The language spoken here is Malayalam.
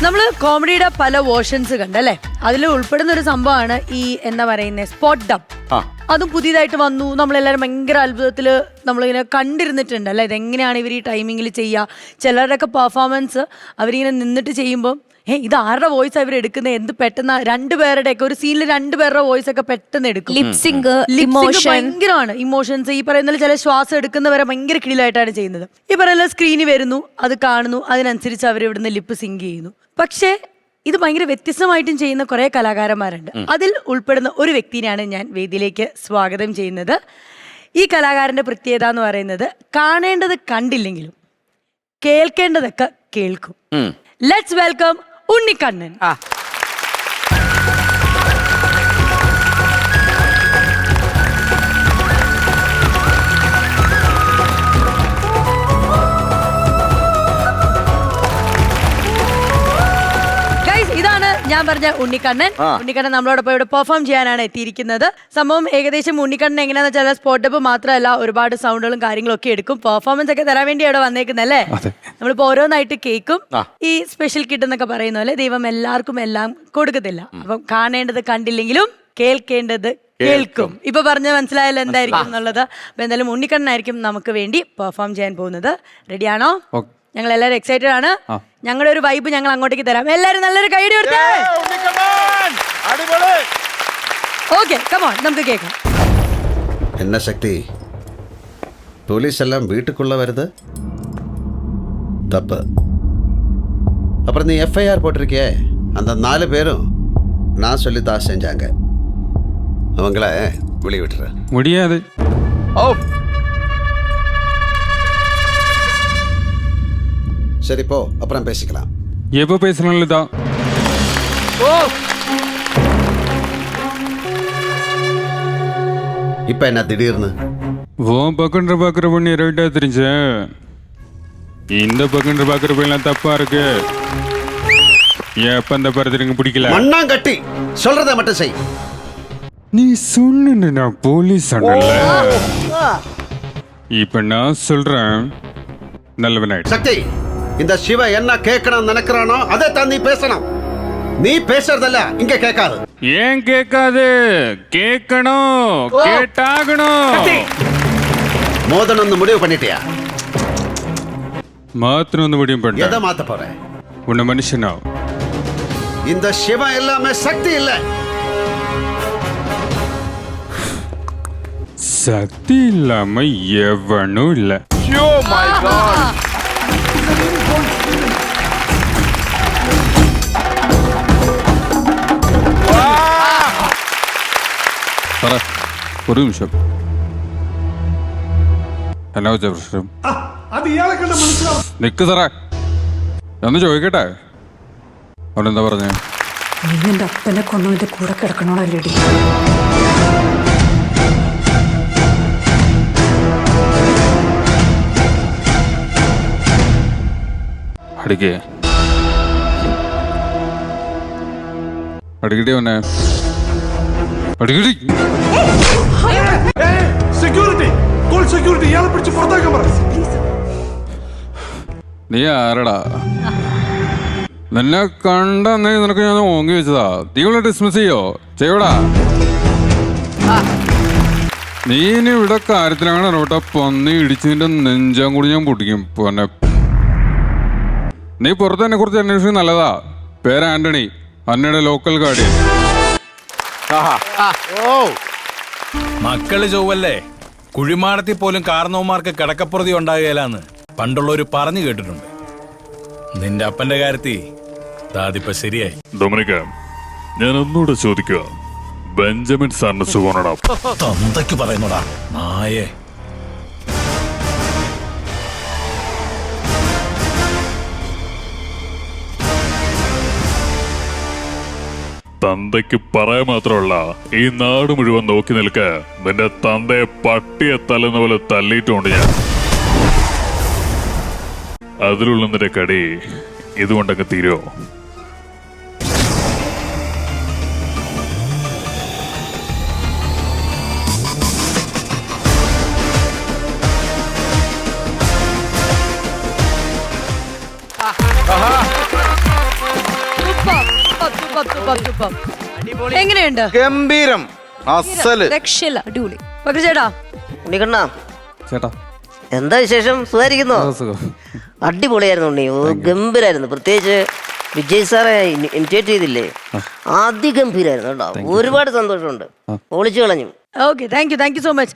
നമ്മള് കോമഡിയുടെ പല വേർഷൻസ് കണ്ടല്ലേ, അതിൽ ഉൾപ്പെടുന്ന ഒരു സംഭവമാണ് ഈ എന്താ പറയുന്നത് സ്പോട്ട് ഡബ്. അതും പുതിയതായിട്ട് വന്നു. നമ്മളെല്ലാവരും ഭയങ്കര അത്ഭുതത്തില് നമ്മളിങ്ങനെ കണ്ടിരുന്നിട്ടുണ്ട് അല്ലേ, ഇതെങ്ങനെയാണ് ഇവർ ഈ ടൈമിങ്ങിൽ ചെയ്യുക. ചിലരുടെയൊക്കെ പെർഫോമൻസ് അവരിങ്ങനെ നിന്നിട്ട് ചെയ്യുമ്പോൾ ഇത് ആരുടെ വോയിസ് അവർ എടുക്കുന്നത്, എന്ത് പെട്ടെന്ന് രണ്ടുപേരുടെ ഒക്കെ ഒരു സീനിൽ രണ്ടുപേരുടെ വോയിസ് ഒക്കെ പെട്ടെന്ന് എടുക്കും. ഭയങ്കരമാണ് ഇമോഷൻസ്. ഈ പറയുന്ന ചില ശ്വാസം എടുക്കുന്നവരെ ഭയങ്കര കിടിലായിട്ടാണ് ചെയ്യുന്നത്. ഈ പറയുന്ന സ്ക്രീനിൽ വരുന്നു, അത് കാണുന്നു, അതിനനുസരിച്ച് അവർ ഇവിടുന്ന് ലിപ്പ് സിങ്ക് ചെയ്യുന്നു. പക്ഷേ ഇത് ഭയങ്കര വ്യത്യസ്തമായിട്ടും ചെയ്യുന്ന കുറെ കലാകാരന്മാരുണ്ട്. അതിൽ ഉൾപ്പെടുന്ന ഒരു വ്യക്തിനെയാണ് ഞാൻ വേദിയിലേക്ക് സ്വാഗതം ചെയ്യുന്നത്. ഈ കലാകാരന്റെ പ്രത്യേകത എന്ന് പറയുന്നത് കാണേണ്ടത് കണ്ടില്ലെങ്കിലും കേൾക്കേണ്ടതൊക്കെ കേൾക്കും. Let's welcome Unnikkannan. ഇതാണ് ഞാൻ പറഞ്ഞ ഉണ്ണിക്കണ്ണൻ. ഉണ്ണിക്കണ്ണൻ നമ്മളോടൊപ്പം ഇവിടെ പെർഫോം ചെയ്യാനാണ് എത്തിയിരിക്കുന്നത്. സംഭവം ഏകദേശം ഉണ്ണിക്കണ്ണൻ എങ്ങനെയാന്ന് വെച്ചാൽ സ്പോട്ട് ഡബ് മാത്രമല്ല, ഒരുപാട് സൗണ്ടുകളും കാര്യങ്ങളും ഒക്കെ എടുക്കും. പെർഫോമൻസ് ഒക്കെ തരാൻ വേണ്ടി അവിടെ വന്നേക്കുന്നല്ലേ. നമ്മളിപ്പോ ഓരോന്നായിട്ട് കേൾക്കും. ഈ സ്പെഷ്യൽ കിഡ് എന്നൊക്കെ പറയുന്ന പോലെ ദൈവം എല്ലാവർക്കും എല്ലാം കൊടുക്കത്തില്ല. അപ്പം കാണേണ്ടത് കണ്ടില്ലെങ്കിലും കേൾക്കേണ്ടത് കേൾക്കും. ഇപ്പൊ പറഞ്ഞ മനസ്സിലായല്ലോ എന്തായിരിക്കും എന്നുള്ളത്. അപ്പൊ എന്തായാലും ഉണ്ണിക്കണ്ണനായിരിക്കും നമുക്ക് വേണ്ടി പെർഫോം ചെയ്യാൻ പോകുന്നത്. റെഡിയാണോ? ഞങ്ങൾ എല്ലാവരും എക്സൈറ്റഡ് ആണ്. ഞങ്ങളുടെ ഒരു വൈബ് ഞങ്ങൾ അങ്ങോട്ടേക്ക് തരാം. എല്ലാരും നല്ലൊരു കൈഡി കൊടുത്തേ. ഓക്കെ, കമോൺ, നമുക്ക് കേൾക്കാം. என்ன சக்தி, போலீஸ் எல்லாம் வீட்டுக்குள்ள வருது, தப்பு. அப்புறம் நீ எஃப்ஐஆர் போட்டிருக்கியே, அந்த 4 பேரும் நான் சொல்லித்தான் செஞ்சாங்க. அவங்கள வெளியே விட்டுற முடியாது. சரி போ, அப்புறம் பேசிக்கலாம். எப்போ பேசணும் தான். இப்ப என்ன திடீர்னு? பக்கன்ற பாக்குற பொண்ணு ரைட்டா தெரிஞ்சேன், இந்த பக்கன்ற பாக்குற பொண்ணு தப்பா இருக்கு. எப்ப அந்த படத்துக்கு பிடிக்கல. மண்ணாங்கட்டி சொல்றத மட்டும் செய். நீ சொன்ன நான் போலீஸ் சொன்னல, இப்ப நான் சொல்றேன் நல்லவனாயிடு. சக்தி, இந்த சிவ என்ன கேட்கணும் நினைக்கிறானோ அதை தான் நீ பேசணும். நீ பேசுறதல்ல இங்க கேட்காது. ஏன் கேட்காது? கேட்கணும், கேட்டாகணும். மோதனொன்னு முடிவு பண்ணிட்டியா? மாத்தணும் முடிவு பண்ண. எதை மாத்த போற? உன்னை மனுஷனா? இந்த சிவ எல்லாமே சக்தி இல்ல. சக்தி இல்லாம எவனும் இல்ல. Oh my God. ഒരു നിമിഷം, എന്നാ വെച്ച പ്രശ്നം? നിക്ക് സാറേ, എന്ന് ചോദിക്കട്ടെ. അവനെന്താ പറഞ്ഞേ? നിന്റെ അപ്പനെ കൊന്നതിന്റെ കൂടെ കിടക്കണോടല്ലേടി? അടിക്കേ, അടിക്കടി അവനെ അടിക്കടി. നീ ആരടാ? നിന്നെ കണ്ടെന്ന് നിനക്ക് ഞാൻ ഓങ്ങി വെച്ചതാ. നീ ഇവിടെ ഡിസ്മിസ് ചെയ്യോടാ. നീ ഇനി ഇവിടെ കാര്യത്തിലാണ് ഇടപെട്ട പന്നി ഇടിച്ചതിന്റെ നെഞ്ചാൻ കൂടി ഞാൻ പൊട്ടിക്കും. പിന്നെ നീ പുറത്ത് എന്നെ കുറിച്ച് അന്വേഷിക്കുന്നത് നല്ലതാ. പേര് ആന്റണി, അന്നയുടെ ലോക്കൽ ഗാർഡിയൻ. മക്കള് ചൊവ്വല്ലേ, കുഴിമാടത്തിൽ പോലും കാരണവന്മാർക്ക് കിടക്കപ്പുറതി ഉണ്ടാകുകയില്ലാന്ന് പണ്ടുള്ളവര് പറഞ്ഞു കേട്ടിട്ടുണ്ട്. നിന്റെ അപ്പന്റെ കാര്യത്തിൽ അതിപ്പോ ശരിയായി. ഡൊമിനിക്ക, ഞാൻ ഒന്നുകൂടെ ചോദിക്കുക, ബെഞ്ചമിൻ സാറിന് സുഖമാണോടാ? തന്തയ്ക്ക് പറയുന്നോടാ നായേ. തന്തയ്ക്ക് പറയാൻ മാത്രമല്ല, ഈ നാട് മുഴുവൻ നോക്കി നിൽക്ക. നിന്റെ തന്തയെ പട്ടിയെ തല്ലുന്ന പോലെ തല്ലിയിട്ടുണ്ട് ഞാൻ. അതിലുള്ള നിന്റെ കടി ഇതുകൊണ്ടങ്ങ് തീരുമോ? സൂപ്പർ. എങ്ങനെയുണ്ട് ഗംഭീരം, അസല്. രക്ഷയില്ല, അടിപൊളി. പക്ഷെ ചേട്ടാ ഉണ്ണിക്കണ്ണ ചേട്ടാ എന്താ വിശേഷം? സുഖായിരിക്കുന്നോ? അടിപൊളിയായിരുന്നു ഉണ്ണി, ഗംഭീരായിരുന്നു. പ്രത്യേകിച്ച് വിജയ് സാറെ ഇമിറ്റേറ്റ് ചെയ്തില്ലേ, അതിഗംഭീരായിരുന്നു കേട്ടോ. ഒരുപാട് സന്തോഷമുണ്ട്, പൊളിച്ചു കളഞ്ഞു. Okay, thank you so much.